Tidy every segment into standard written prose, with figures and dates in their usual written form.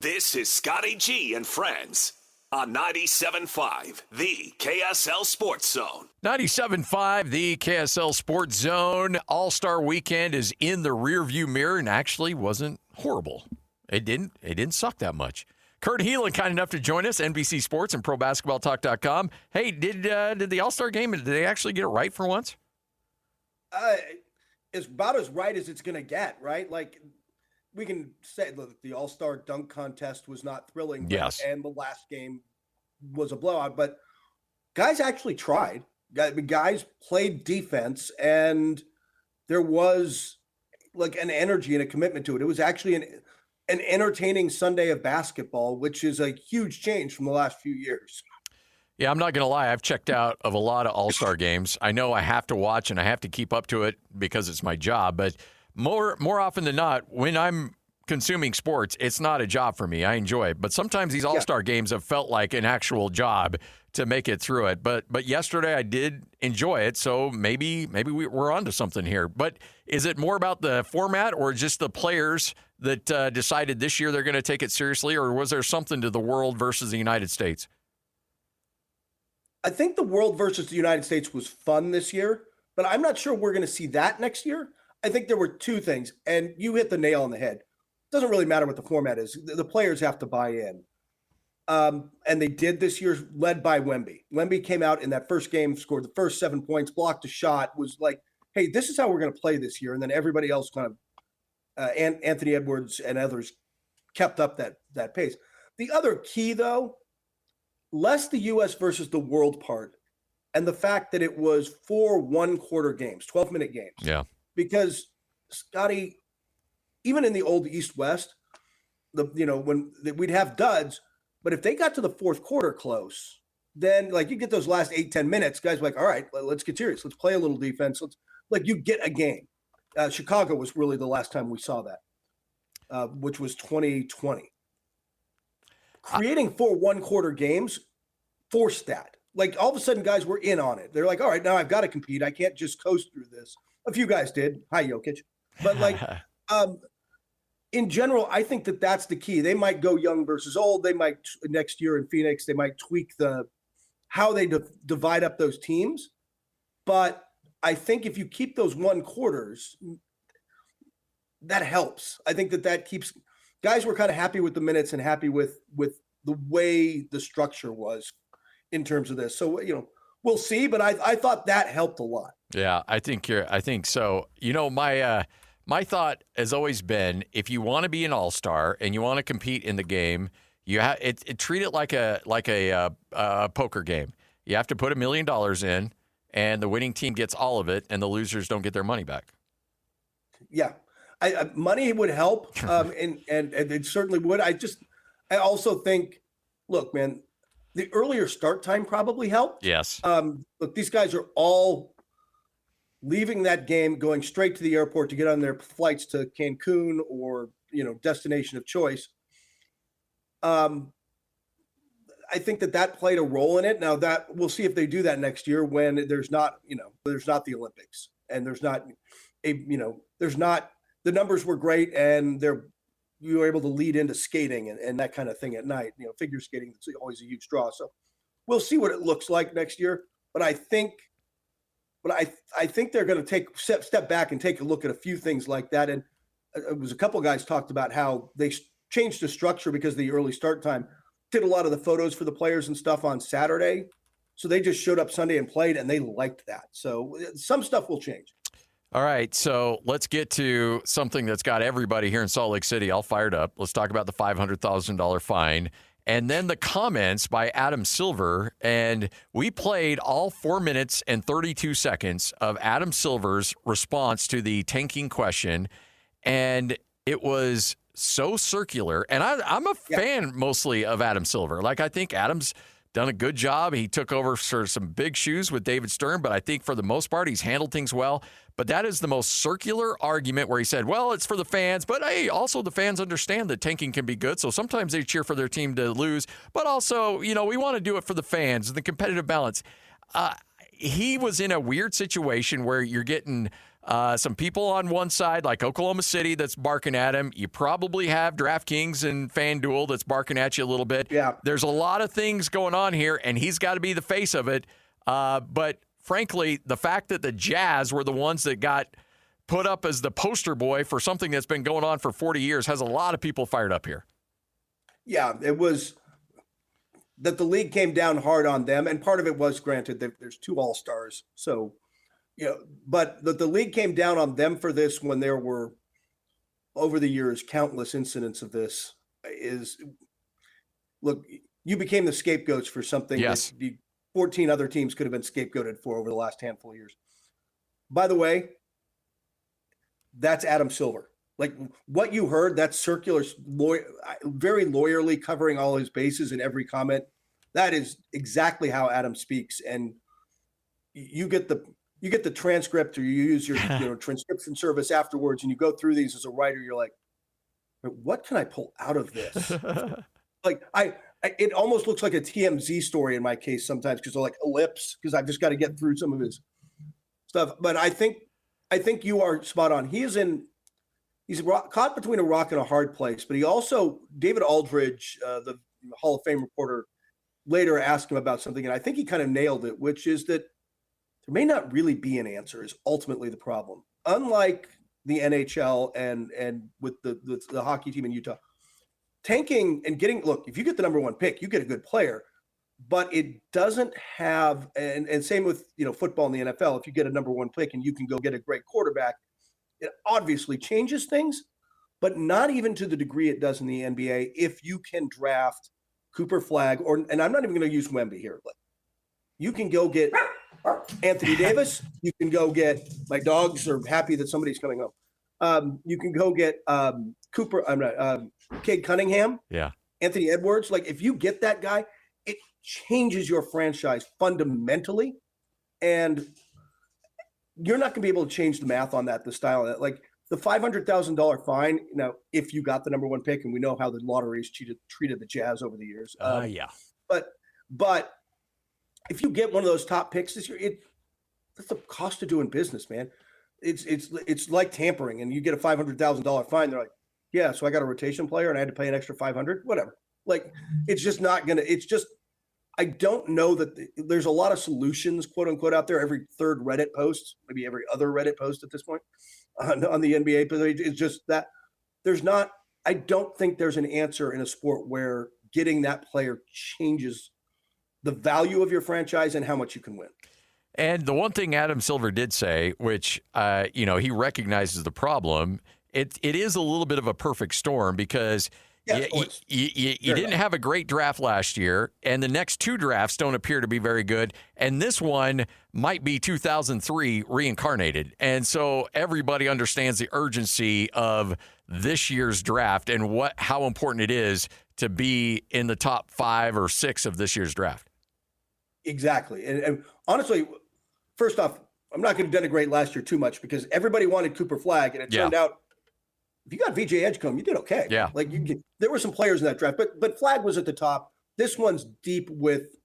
This is Scotty G and Friends on 97.5, the KSL Sports Zone. 97.5, the KSL Sports Zone. All-Star Weekend is in the rearview mirror and actually wasn't horrible. It didn't suck that much. Kurt Helin, kind enough to join us, NBC Sports and ProBasketballTalk.com. Hey, did the All-Star game, did they actually get it right for once? It's about as right as it's going to get, right? Like, we can say, look, the All-Star dunk contest was not thrilling. Yes. And the last game was a blowout. But guys actually tried. Guys played defense, and there was, like, an energy and a commitment to it. It was actually an entertaining Sunday of basketball, which is a huge change from the last few years. Yeah, I'm not going to lie. I've checked out of a lot of All-Star games. I know I have to watch and I have to keep up to it because it's my job. But more often than not, when I'm consuming sports, it's not a job for me. I enjoy it. But sometimes these All-Star games have felt like an actual job to make it through it. But yesterday I did enjoy it, so maybe we're onto something here. But is it more about the format or just the players that decided this year they're going to take it seriously, or was there something to the world versus the United States? I think the world versus the United States was fun this year, but I'm not sure we're going to see that next year. I think there were two things, and you hit the nail on the head. It doesn't really matter what the format is. The players have to buy in. And they did this year, led by Wemby. Wemby came out in that first game, scored the first 7 points, blocked a shot, was like, hey, this is how we're going to play this year. And then everybody else kind of, Anthony Edwards and others kept up that pace. The other key, though, less the U.S. versus the world part, and the fact that it was 4 one-quarter games, 12-minute games. Yeah. Because, Scotty, even in the old East-West, when we'd have duds, but if they got to the fourth quarter close, then, like, you get those last 8-10 minutes, guys were like, all right, let's get serious. Let's play a little defense. You get a game. Chicago was really the last time we saw that, which was 2020. Creating 4 one-quarter games forced that. Like, all of a sudden, guys were in on it. They're like, all right, now I've got to compete. I can't just coast through this. A few guys did. Hi, Jokic. But, like, in general, I think that that's the key. They might go young versus old. They might, next year in Phoenix, they might tweak how they divide up those teams. But I think if you keep those one quarters, that helps. I think that keeps – guys were kind of happy with the minutes and happy with the way the structure was in terms of this. So, we'll see. But I thought that helped a lot. Yeah, I think so. My thought has always been, if you want to be an all-star and you want to compete in the game, you treat it like a poker game. You have to put $1 million in, and the winning team gets all of it, and the losers don't get their money back. Yeah, money would help, and it certainly would. I also think, look, man, the earlier start time probably helped. Yes. Look, these guys are all leaving that game, going straight to the airport to get on their flights to Cancun or, destination of choice. I think that played a role in it. Now that we'll see if they do that next year when there's not the Olympics and there's not the numbers were great and you were able to lead into skating and that kind of thing at night. Figure skating is always a huge draw. So we'll see what it looks like next year. But I think they're going to step back and take a look at a few things like that. And it was a couple of guys talked about how they changed the structure because of the early start time. Did a lot of the photos for the players and stuff on Saturday. So they just showed up Sunday and played, and they liked that. So some stuff will change. All right, so let's get to something that's got everybody here in Salt Lake City all fired up. Let's talk about the $500,000 fine. And then the comments by Adam Silver, and we played all 4 minutes and 32 seconds of Adam Silver's response to the tanking question, and it was so circular. And I'm a fan mostly of Adam Silver. Like, I think Adam's done a good job. He took over for some big shoes with David Stern, but I think for the most part he's handled things well. But that is the most circular argument where he said, well, it's for the fans, but hey, also the fans understand that tanking can be good, so sometimes they cheer for their team to lose, but also, we want to do it for the fans and the competitive balance. He was in a weird situation where you're getting some people on one side, like Oklahoma City, that's barking at him. You probably have DraftKings and FanDuel that's barking at you a little bit. Yeah. There's a lot of things going on here, and he's got to be the face of it. But frankly, the fact that the Jazz were the ones that got put up as the poster boy for something that's been going on for 40 years has a lot of people fired up here. Yeah, it was that the league came down hard on them, and part of it was, granted, that there's 2 All-Stars, so but the league came down on them for this when there were, over the years, countless incidents of this. Look, you became the scapegoats for something Yes. that the 14 other teams could have been scapegoated for over the last handful of years. By the way, that's Adam Silver. Like what you heard, that's circular, very lawyerly covering all his bases in every comment. That is exactly how Adam speaks. And you get the transcript, or you use your transcription service afterwards, and you go through these as a writer. You're like, what can I pull out of this? Like it almost looks like a TMZ story in my case sometimes, because they're like ellipse, because I've just got to get through some of his stuff. But I think you are spot on. He's caught between a rock and a hard place. But he also, David Aldridge, the Hall of Fame reporter, later asked him about something, and I think he kind of nailed it, which is that there may not really be an answer is ultimately the problem. Unlike the NHL and with the hockey team in Utah, tanking and if you get the number 1 pick, you get a good player, but it doesn't have, and same with, football in the NFL, if you get a number 1 pick and you can go get a great quarterback, it obviously changes things, but not even to the degree it does in the NBA. If you can draft Cooper Flagg, and I'm not even going to use Wemby here, but you can go get Anthony Davis. You can go get, my dogs are happy that somebody's coming home. You can go get Cade Cunningham. Yeah. Anthony Edwards. Like if you get that guy, it changes your franchise fundamentally. And you're not going to be able to change the math on that, the style of that. Like the $500,000 fine. Now, if you got the number 1 pick, and we know how the lotteries treated the Jazz over the years. Yeah. But if you get one of those top picks this year, that's the cost of doing business, man. It's like tampering, and you get a $500,000 fine. They're like, yeah, so I got a rotation player and I had to pay an extra $500, whatever. Like, it's just not going to, I don't know that there's a lot of solutions, quote unquote, out there. Every third Reddit post, maybe every other Reddit post at this point on the NBA, but it's just that I don't think there's an answer in a sport where getting that player changes the value of your franchise and how much you can win. And the one thing Adam Silver did say, which, he recognizes the problem, it is a little bit of a perfect storm because you didn't have a great draft last year, and the next 2 drafts don't appear to be very good, and this one might be 2003 reincarnated. And so everybody understands the urgency of this year's draft and how important it is to be in the top 5 or 6 of this year's draft. Exactly. And honestly, first off, I'm not going to denigrate last year too much because everybody wanted Cooper Flagg, and it turned out if you got VJ Edgecombe, you did okay. Yeah. Like there were some players in that draft, but Flagg was at the top. This one's deep with.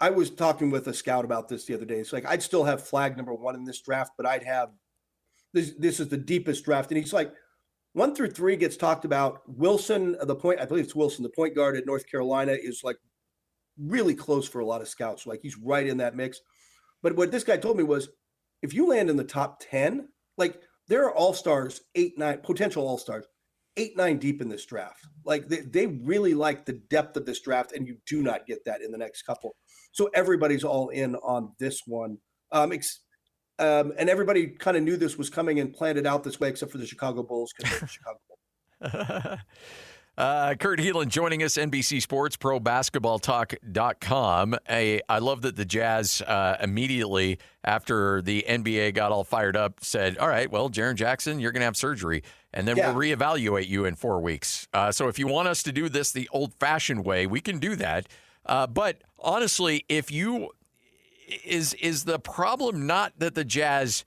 I was talking with a scout about this the other day. It's like I'd still have Flagg number 1 in this draft, but I'd have this is the deepest draft, and he's like 1 through 3 gets talked about. Wilson, I believe it's Wilson, the point guard at North Carolina, is like really close for a lot of scouts. Like he's right in that mix. But what this guy told me was, if you land in the top 10, like there are all-stars, 8, 9, potential all-stars, 8, 9 deep in this draft. Like they really like the depth of this draft, and you do not get that in the next couple. So everybody's all in on this one. And everybody kind of knew this was coming and planned it out this way, except for the Chicago Bulls because they're the Chicago Bulls. Kurt Helin joining us, NBC Sports, ProBasketballTalk.com. I love that the Jazz immediately after the NBA got all fired up said, all right, well, Jaren Jackson, you're going to have surgery, and then we'll reevaluate you in 4 weeks. So if you want us to do this the old-fashioned way, we can do that. But honestly, if you is the problem not that the Jazz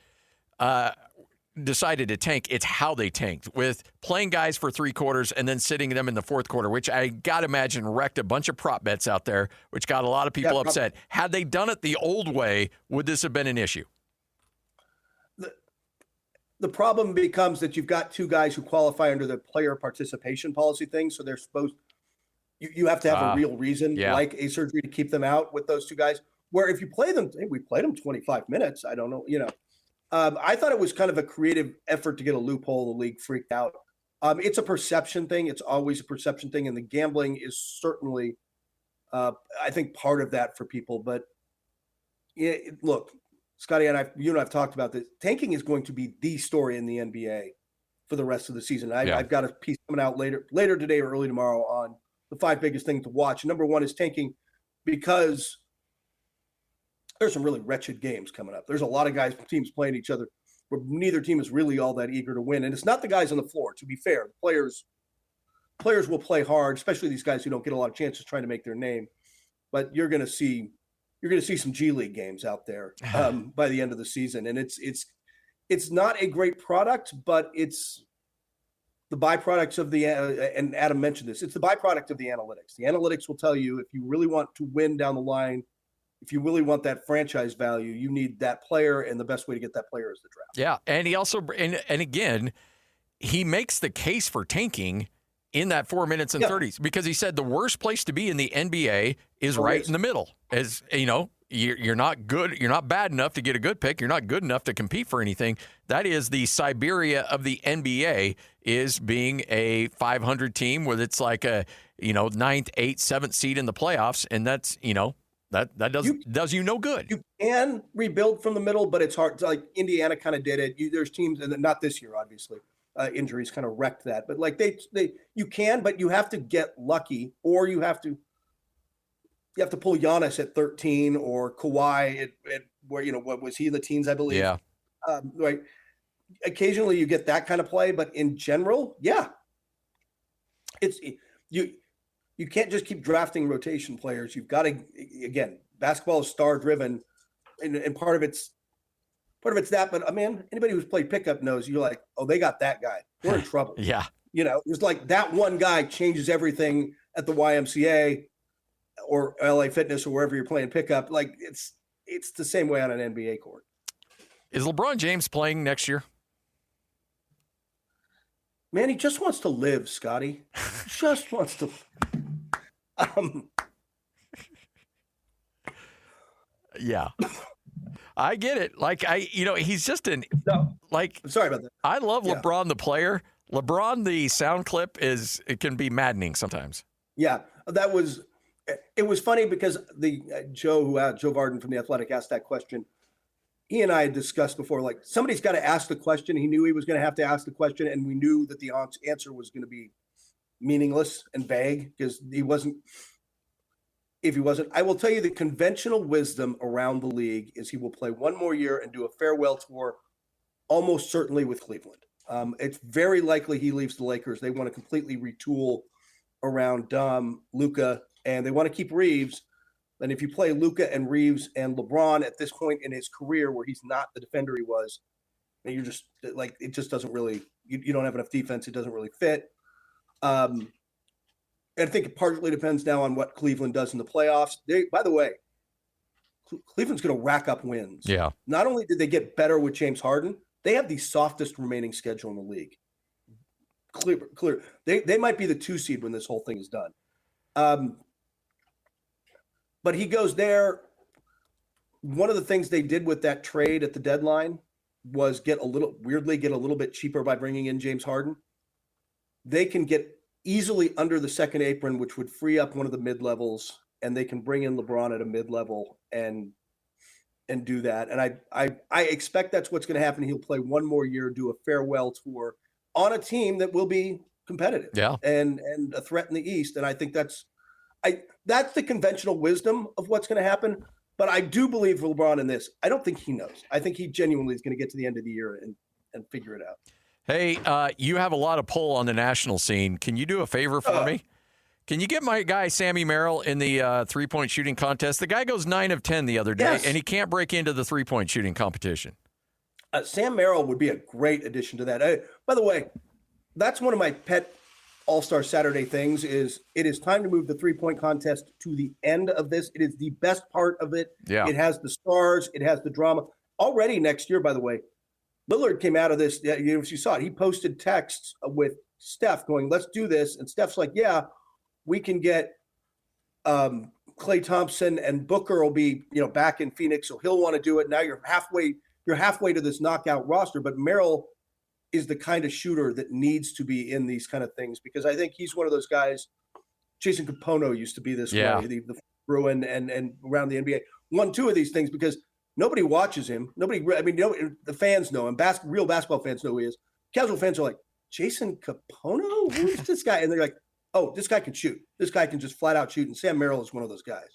decided to tank, it's how they tanked with playing guys for 3 quarters and then sitting them in the 4th quarter, which I got to imagine wrecked a bunch of prop bets out there, which got a lot of people upset. Had they done it the old way, would this have been an issue? the problem becomes that you've got two guys who qualify under the player participation policy thing. So they're supposed, you have to have a real reason, like a surgery, to keep them out with those two guys. Where if you play them, we played them 25 minutes. I don't know, I thought it was kind of a creative effort to get a loophole. The league freaked out. It's a perception thing. It's always a perception thing. And the gambling is certainly, I think, part of that for people. But look, Scotty and you and I have talked about this. Tanking is going to be the story in the NBA for the rest of the season. I've got a piece coming out later today or early tomorrow on the 5 biggest things to watch. Number one is tanking, because there's some really wretched games coming up. There's a lot of teams playing each other where neither team is really all that eager to win. And it's not the guys on the floor, to be fair. The players will play hard, especially these guys who don't get a lot of chances trying to make their name. But you're going to see some G League games out there by the end of the season. And it's not a great product, but it's the byproducts of and Adam mentioned this, it's the byproduct of the analytics. The analytics will tell you if you really want to win down the line, if you really want that franchise value, you need that player, and the best way to get that player is the draft. Yeah, and he also, and again, he makes the case for tanking in that 4 minutes and 30s, because he said the worst place to be in the NBA is right in the middle. As you know, you're not good, you're not bad enough to get a good pick, you're not good enough to compete for anything. That is the Siberia of the NBA, is being a 500 team where it's like a 9th, 8th, 7th seed in the playoffs, and that's that does you no good. You can rebuild from the middle, but it's hard. Like Indiana kind of did it. There's teams, and not this year, obviously. Injuries kind of wrecked that. But like you can, but you have to get lucky, or you have to pull Giannis at 13 or Kawhi at where what was he in the teens, I believe. Yeah. Right. Occasionally you get that kind of play, but in general, it's you can't just keep drafting rotation players. You've got to, again, basketball is star driven, and part of it's that. But man, anybody who's played pickup knows you're like, oh, they got that guy. We're in trouble. Yeah. It's like that one guy changes everything at the YMCA or LA Fitness or wherever you're playing pickup. Like it's the same way on an NBA court. Is LeBron James playing next year? Man, he just wants to live, Scotty. Just wants to. Yeah, I get it. Like he's just sorry about that. I love LeBron the player. LeBron the sound clip it can be maddening sometimes. Yeah, it was funny because Joe Varden from The Athletic asked that question. He and I had discussed before, like somebody's got to ask the question. He knew he was going to have to ask the question, and we knew that the answer was going to be meaningless and vague because he wasn't. If he wasn't, I will tell you the conventional wisdom around the league is he will play one more year and do a farewell tour, almost certainly with Cleveland. It's very likely he leaves the Lakers. They want to completely retool around Luka, and they want to keep Reeves. And if you play Luka and Reeves and LeBron at this point in his career where he's not the defender he was, and you're just like, it just doesn't really, you don't have enough defense. It doesn't really fit. And I think it partly depends now on what Cleveland does in the playoffs. By the way, Cleveland's going to rack up wins. Yeah. Not only did they get better with James Harden, they have the softest remaining schedule in the league. Clear. They might be the 2 seed when this whole thing is done. But he goes there. One of the things they did with that trade at the deadline was get a little bit cheaper by bringing in James Harden. They can get easily under the second apron, which would free up one of the mid-levels, and they can bring in LeBron at a mid-level and do that. And I expect that's what's going to happen. He'll play one more year, do a farewell tour on a team that will be competitive and a threat in the East. And I think that's the conventional wisdom of what's going to happen. But I do believe LeBron in this. I don't think he knows. I think he genuinely is going to get to the end of the year and figure it out. Hey, you have a lot of pull on the national scene. Can you do a favor for me? Can you get my guy Sammy Merrill in the three-point shooting contest? The guy goes 9 of 10 the other day, and he can't break into the three-point shooting competition. Sam Merrill would be a great addition to that. By the way, that's one of my pet All-Star Saturday things is it is time to move the three-point contest to the end of this. It is the best part of it. Yeah. It has the stars. It has the drama. Already next year, by the way, Lillard came out of this. You saw it. He posted texts with Steph going, "Let's do this," and Steph's like, "Yeah, we can get Klay Thompson and Booker will be back in Phoenix, so he'll want to do it." Now you're halfway to this knockout roster, but Merrill is the kind of shooter that needs to be in these kind of things, because I think he's one of those guys. Jason Capono used to be this way, the Bruin and around the NBA. Won 2 of these things because nobody watches him. The fans know him. Real basketball fans know who he is. Casual fans are like, Jason Capono? Who's this guy? And they're like, oh, this guy can shoot. This guy can just flat out shoot. And Sam Merrill is one of those guys.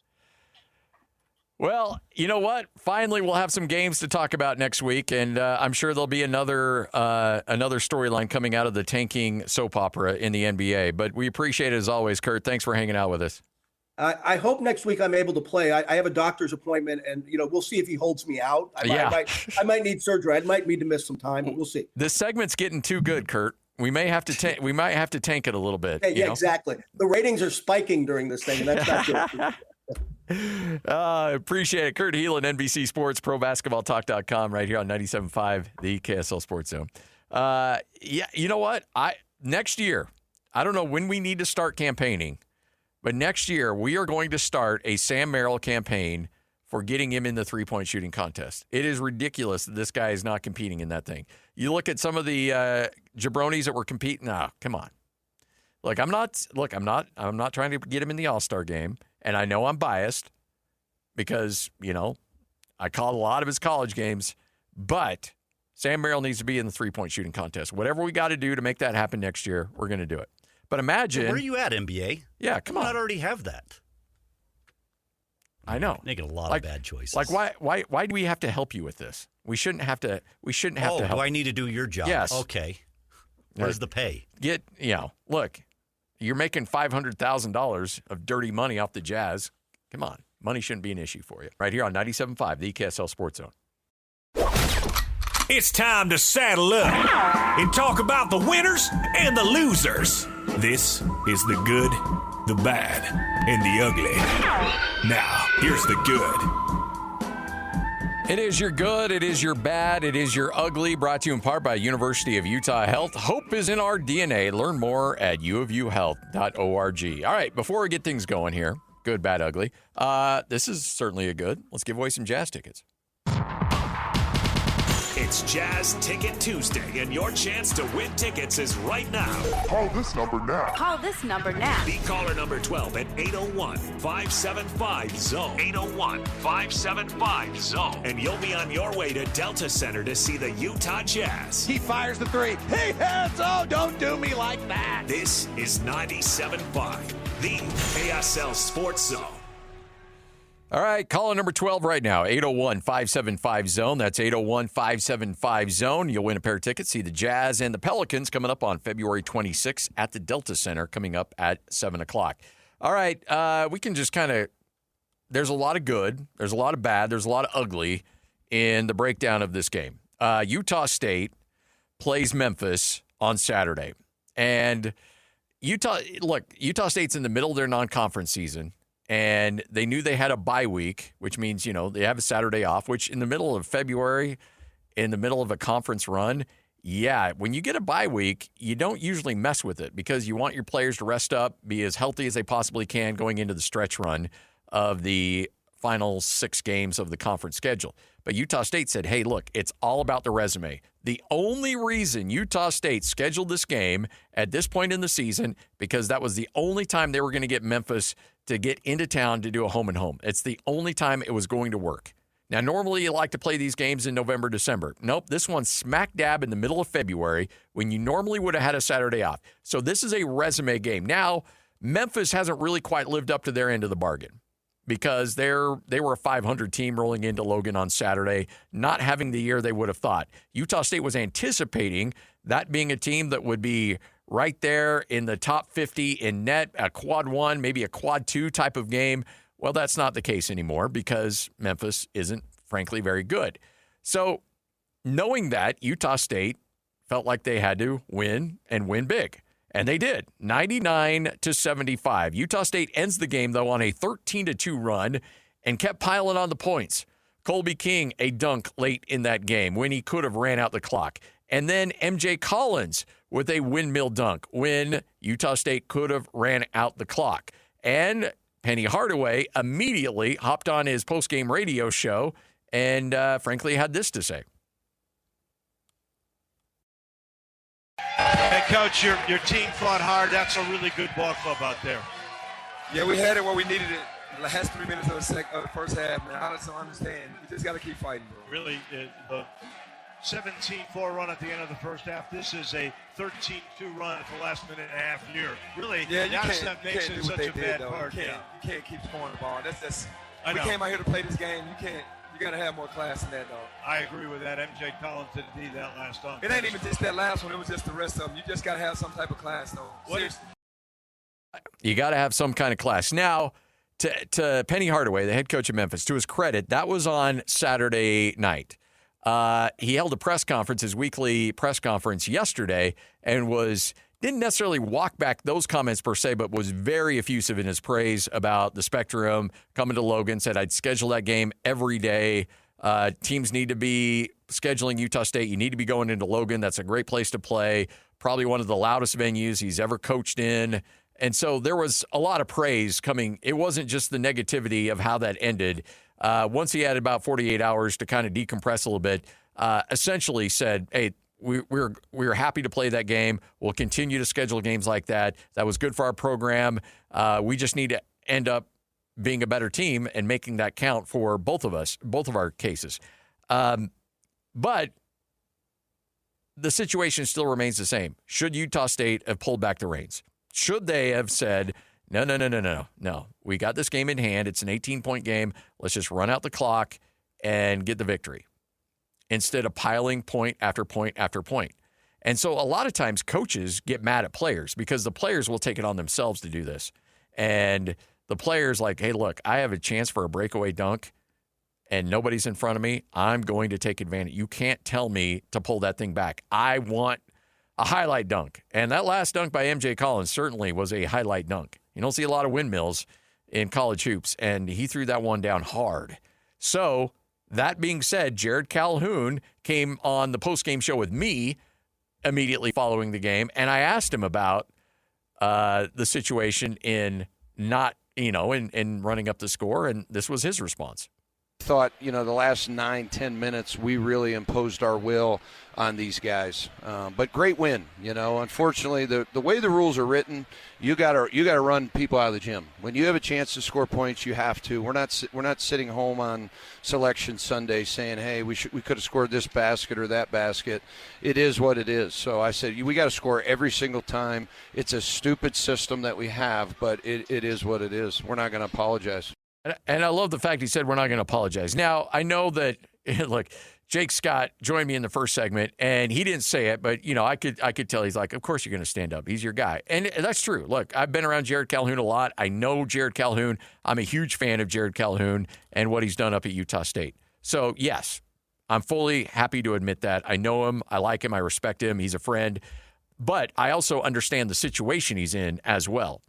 Well, you know what? Finally, we'll have some games to talk about next week, and I'm sure there'll be another storyline coming out of the tanking soap opera in the NBA. But we appreciate it as always, Kurt. Thanks for hanging out with us. I hope next week I'm able to play. I have a doctor's appointment, and we'll see if he holds me out. I might need surgery. I might need to miss some time, but we'll see. This segment's getting too good, Kurt. We may have to we might have to tank it a little bit. Yeah, exactly. The ratings are spiking during this thing, and that's not good. Appreciate it. Kurt Helin, NBC Sports, ProBasketballTalk.com, right here on 97.5, the KSL Sports Zone. You know what? Next year, I don't know when we need to start campaigning, but next year we are going to start a Sam Merrill campaign for getting him in the three-point shooting contest. It is ridiculous that this guy is not competing in that thing. You look at some of the jabronis that were competing. No, come on. I'm not trying to get him in the All-Star game. And I know I'm biased because, I called a lot of his college games, but Sam Merrill needs to be in the three-point shooting contest. Whatever we got to do to make that happen next year, we're going to do it. But imagine. So where are you at, NBA? Yeah, come on. Why not already have that? I know. Making a lot of bad choices. Why do we have to help you with this? We shouldn't have to help. Do I need to do your job? Yes. Okay. Where's the pay? Look. You're making $500,000 of dirty money off the Jazz. Come on. Money shouldn't be an issue for you. Right here on 97.5, the KSL Sports Zone. It's time to saddle up and talk about the winners and the losers. This is the good, the bad, and the ugly. Now, here's the good. It is your good, it is your bad, it is your ugly, brought to you in part by University of Utah Health. Hope is in our DNA. Learn more at uofuhealth.org. All right, before we get things going here, good, bad, ugly, this is certainly a good. Let's give away some Jazz tickets. It's Jazz Ticket Tuesday, and your chance to win tickets is right now. Call this number now. Call this number now. Be caller number 12 at 801-575-ZONE. 801-575-ZONE. And you'll be on your way to Delta Center to see the Utah Jazz. He fires the three. He hits. Oh, don't do me like that. This is 97.5, the KSL Sports Zone. All right, caller number 12 right now, 801-575-ZONE. That's 801-575-ZONE. You'll win a pair of tickets. See the Jazz and the Pelicans coming up on February 26th at the Delta Center, coming up at 7 o'clock. All right, we can just kind of – there's a lot of good, there's a lot of bad, there's a lot of ugly in the breakdown of this game. Utah State plays Memphis on Saturday. And Utah State's in the middle of their non-conference season. And they knew they had a bye week, which means, they have a Saturday off, which in the middle of February, in the middle of a conference run, when you get a bye week, you don't usually mess with it because you want your players to rest up, be as healthy as they possibly can going into the stretch run of the final 6 games of the conference schedule. But Utah State said, hey, look, it's all about the resume. The only reason Utah State scheduled this game at this point in the season, because that was the only time they were going to get Memphis to get into town to do a home and home. It's the only time it was going to work. Now, normally you like to play these games in November, December. Nope, this one's smack dab in the middle of February when you normally would have had a Saturday off. So this is a resume game. Now, Memphis hasn't really quite lived up to their end of the bargain because they were a 500 team rolling into Logan on Saturday, not having the year they would have thought. Utah State was anticipating that being a team that would be right there in the top 50 in net, a quad 1, maybe a quad 2 type of game. Well, that's not the case anymore because Memphis isn't, frankly, very good. So knowing that, Utah State felt like they had to win and win big. And they did, 99-75. Utah State ends the game, though, on a 13-2 run and kept piling on the points. Colby King, a dunk late in that game when he could have ran out the clock. And then MJ Collins with a windmill dunk when Utah State could have ran out the clock. And Penny Hardaway immediately hopped on his postgame radio show and, frankly, had this to say. Hey, Coach, your team fought hard. That's a really good ball club out there. Yeah, we had it where we needed it. The last 3 minutes of the first half, man. I just don't understand. We just got to keep fighting, bro. Really, the 17-4 run at the end of the first half. This is a 13-2 run at the last minute and a half here. Really, yeah, that's what makes it such a bad part. You can't keep scoring the ball. We came out here to play this game. You got to have more class than that, dog. I agree with that. MJ Collins didn't need that last dunk. It ain't even just that last one. It was just the rest of them. You just got to have some type of class, though. You got to have some kind of class. Now, to Penny Hardaway, the head coach of Memphis, to his credit, that was on Saturday night. He held a press conference, his weekly press conference yesterday, and didn't necessarily walk back those comments per se, but was very effusive in his praise about the Spectrum coming to Logan, said, I'd schedule that game every day. Teams need to be scheduling Utah State. You need to be going into Logan. That's a great place to play. Probably one of the loudest venues he's ever coached in. And so there was a lot of praise coming. It wasn't just the negativity of how that ended. Once he had about 48 hours to kind of decompress a little bit, essentially said, hey, we're happy to play that game. We'll continue to schedule games like that. That was good for our program. We just need to end up being a better team and making that count for both of us, both of our cases. But the situation still remains the same. Should Utah State have pulled back the reins? Should they have said, no, we got this game in hand. It's an 18-point game. Let's just run out the clock and get the victory instead of piling point after point after point. And so a lot of times coaches get mad at players because the players will take it on themselves to do this. And the player's like, hey, look, I have a chance for a breakaway dunk and nobody's in front of me. I'm going to take advantage. You can't tell me to pull that thing back. I want a highlight dunk. And that last dunk by MJ Collins certainly was a highlight dunk. You don't see a lot of windmills in college hoops, and he threw that one down hard. So that being said, Jared Calhoun came on the postgame show with me immediately following the game, and I asked him about the situation in not, in running up the score, and this was his response. Thought, the last 9-10 minutes, we really imposed our will on these guys. But great win. Unfortunately, the way the rules are written, you gotta run people out of the gym. When you have a chance to score points, you have to. We're not sitting home on Selection Sunday saying, hey, we could have scored this basket or that basket. It is what it is. So I said, we got to score every single time. It's a stupid system that we have, but it is what it is. We're not going to apologize. And I love the fact he said we're not going to apologize. Now, I know that, look, Jake Scott joined me in the first segment, and he didn't say it, but, I could tell he's like, of course you're going to stand up. He's your guy. And that's true. Look, I've been around Jared Calhoun a lot. I know Jared Calhoun. I'm a huge fan of Jared Calhoun and what he's done up at Utah State. So, yes, I'm fully happy to admit that. I know him. I like him. I respect him. He's a friend. But I also understand the situation he's in as well.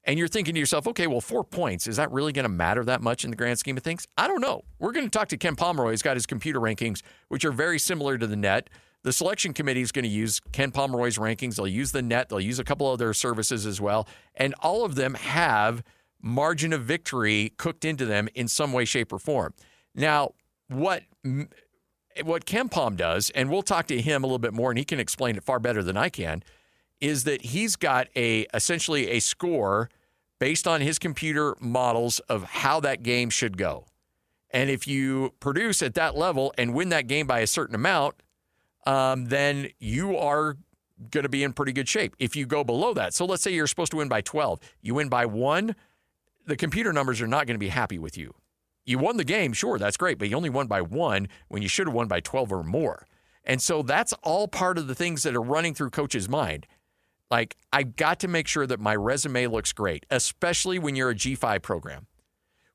And you're thinking to yourself, okay, well, 4 points, is that really going to matter that much in the grand scheme of things? I don't know. We're going to talk to Ken Pomeroy. He's got his computer rankings, which are very similar to the net. The selection committee is going to use Ken Pomeroy's rankings. They'll use the net. They'll use a couple other services as well. And all of them have margin of victory cooked into them in some way, shape, or form. Now, what Ken Pom does, and we'll talk to him a little bit more, and he can explain it far better than I can, is that he's got essentially a score based on his computer models of how that game should go. And if you produce at that level and win that game by a certain amount, then you are going to be in pretty good shape. If you go below that, so let's say you're supposed to win by 12, you win by 1, the computer numbers are not going to be happy with you. You won the game, sure, that's great, but you only won by 1 when you should have won by 12 or more. And so that's all part of the things that are running through coach's mind. Like, I've got to make sure that my resume looks great, especially when you're a G5 program.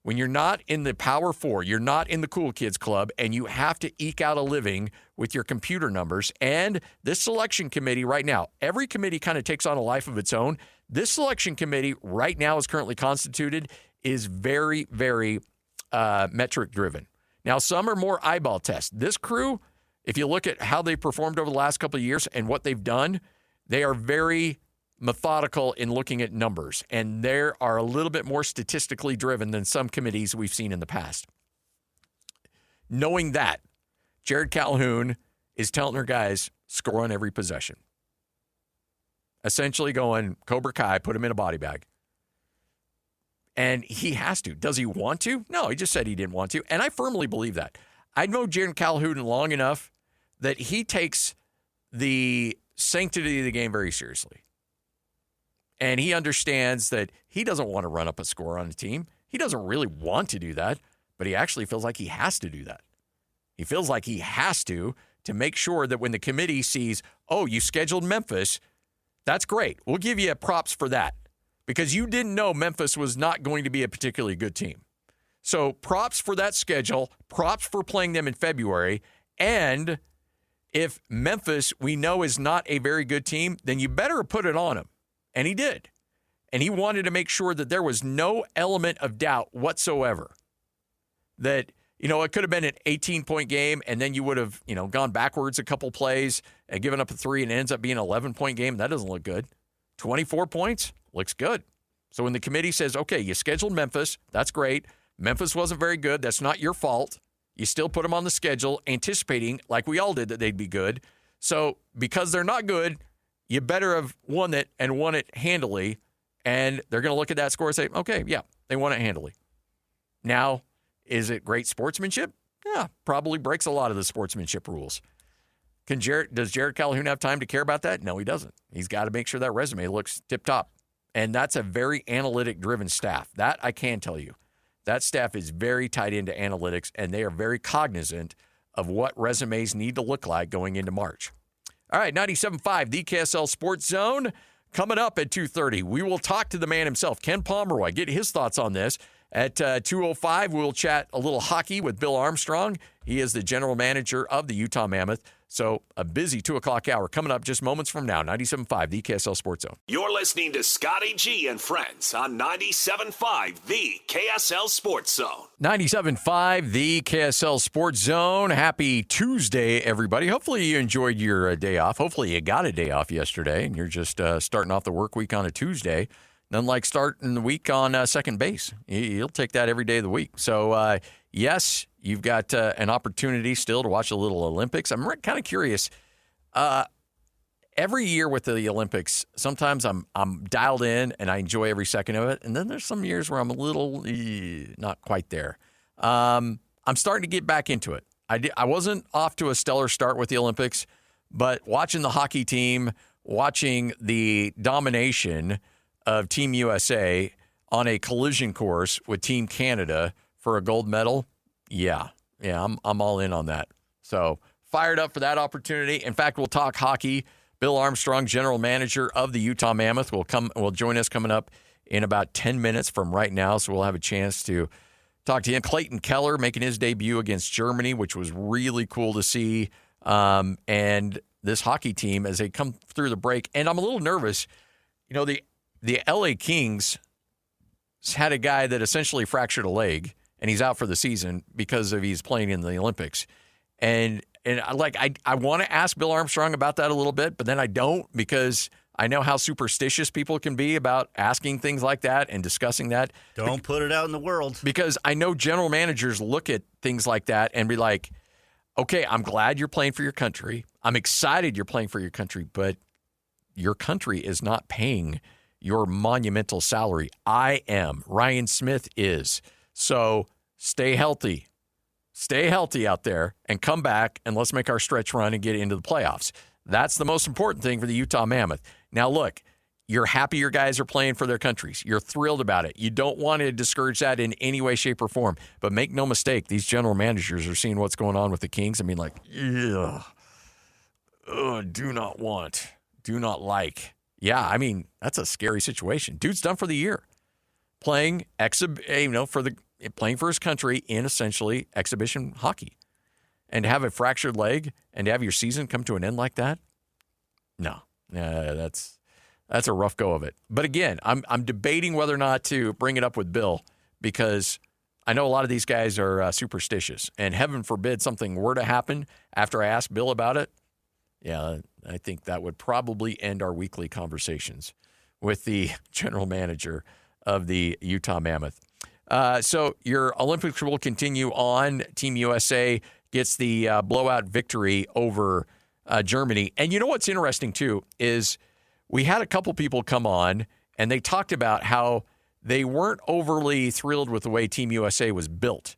When you're not in the Power 4, you're not in the Cool Kids Club, and you have to eke out a living with your computer numbers. And this selection committee right now, every committee kind of takes on a life of its own. This selection committee right now is currently constituted is very, very metric driven. Now, some are more eyeball tests. This crew, if you look at how they performed over the last couple of years and what they've done, they are very methodical in looking at numbers, and they are a little bit more statistically driven than some committees we've seen in the past. Knowing that, Jared Calhoun is telling their guys, score on every possession. Essentially going, Cobra Kai, put him in a body bag. And he has to. Does he want to? No, he just said he didn't want to. And I firmly believe that. I know Jared Calhoun long enough that he takes the sanctity of the game very seriously. And he understands that he doesn't want to run up a score on the team. He doesn't really want to do that, but he actually feels like he has to do that. He feels like he has to make sure that when the committee sees, oh, you scheduled Memphis, that's great. We'll give you props for that because you didn't know Memphis was not going to be a particularly good team. So props for that schedule, props for playing them in February, and if Memphis we know is not a very good team, then you better put it on him. And he did. And he wanted to make sure that there was no element of doubt whatsoever that, it could have been an 18-point game and then you would have, gone backwards a couple plays and given up a 3 and it ends up being an 11-point game. That doesn't look good. 24 points looks good. So when the committee says, okay, you scheduled Memphis, that's great. Memphis wasn't very good. That's not your fault. You still put them on the schedule anticipating, like we all did, that they'd be good. So because they're not good, you better have won it and won it handily. And they're going to look at that score and say, okay, yeah, they won it handily. Now, is it great sportsmanship? Yeah, probably breaks a lot of the sportsmanship rules. Does Jared Calhoun have time to care about that? No, he doesn't. He's got to make sure that resume looks tip-top. And that's a very analytic-driven staff. That I can tell you. That staff is very tied into analytics, and they are very cognizant of what resumes need to look like going into March. All right, 97.5, the KSL Sports Zone. Coming up at 2:30, we will talk to the man himself, Ken Pomeroy, get his thoughts on this. At 2:05, we'll chat a little hockey with Bill Armstrong. He is the general manager of the Utah Mammoth. So a busy 2 o'clock hour coming up just moments from now. 97.5, the KSL Sports Zone. You're listening to Scotty G and Friends on 97.5, the KSL Sports Zone. 97.5, the KSL Sports Zone. Happy Tuesday, everybody. Hopefully you enjoyed your day off. Hopefully you got a day off yesterday and you're just starting off the work week on a Tuesday. Nothing like starting the week on second base. You'll take that every day of the week. So, yes, you've got an opportunity still to watch a little Olympics. I'm kind of curious. Every year with the Olympics, sometimes I'm dialed in and I enjoy every second of it. And then there's some years where I'm a little not quite there. I'm starting to get back into it. I wasn't off to a stellar start with the Olympics, but watching the hockey team, watching the domination of Team USA on a collision course with Team Canada for a gold medal, yeah, I'm all in on that. So fired up for that opportunity. In fact, we'll talk hockey. Bill Armstrong, general manager of the Utah Mammoth, will join us coming up in about 10 minutes from right now. So we'll have a chance to talk to him. Clayton Keller making his debut against Germany, which was really cool to see. And this hockey team as they come through the break. And I'm a little nervous. The LA Kings had a guy that essentially fractured a leg, and he's out for the season because of he's playing in the Olympics. And I want to ask Bill Armstrong about that a little bit, but then I don't because I know how superstitious people can be about asking things like that and discussing that. Don't put it out in the world. Because I know general managers look at things like that and be like, okay, I'm glad you're playing for your country. I'm excited you're playing for your country, but your country is not paying your monumental salary. I am. Ryan Smith is. So stay healthy. Stay healthy out there and come back and let's make our stretch run and get into the playoffs. That's the most important thing for the Utah Mammoth. Now, look, you're happy your guys are playing for their countries. You're thrilled about it. You don't want to discourage that in any way, shape, or form. But make no mistake, these general managers are seeing what's going on with the Kings. I mean, like, do not want, do not like. Yeah, I mean, that's a scary situation. Dude's done for the year. Playing playing for his country in essentially exhibition hockey. And to have a fractured leg and to have your season come to an end like that? No. That's a rough go of it. But again, I'm debating whether or not to bring it up with Bill because I know a lot of these guys are superstitious, and heaven forbid something were to happen after I asked Bill about it. Yeah, I think that would probably end our weekly conversations with the general manager of the Utah Mammoth. So your Olympics will continue on. Team USA gets the blowout victory over Germany. And you know what's interesting, too, is we had a couple people come on, and they talked about how they weren't overly thrilled with the way Team USA was built.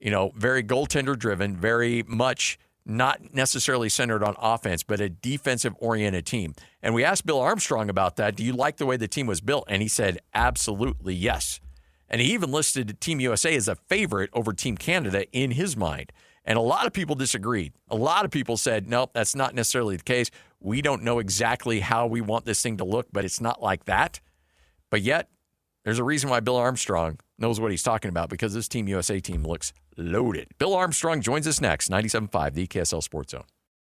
You know, very goaltender-driven, very much not necessarily centered on offense, but a defensive-oriented team. And we asked Bill Armstrong about that. Do you like the way the team was built? And he said, absolutely yes. And he even listed Team USA as a favorite over Team Canada in his mind. And a lot of people disagreed. A lot of people said, nope, that's not necessarily the case. We don't know exactly how we want this thing to look, but it's not like that. But yet, there's a reason why Bill Armstrong knows what he's talking about, because this Team USA team looks loaded. Bill Armstrong joins us next, 97.5, the KSL Sports Zone.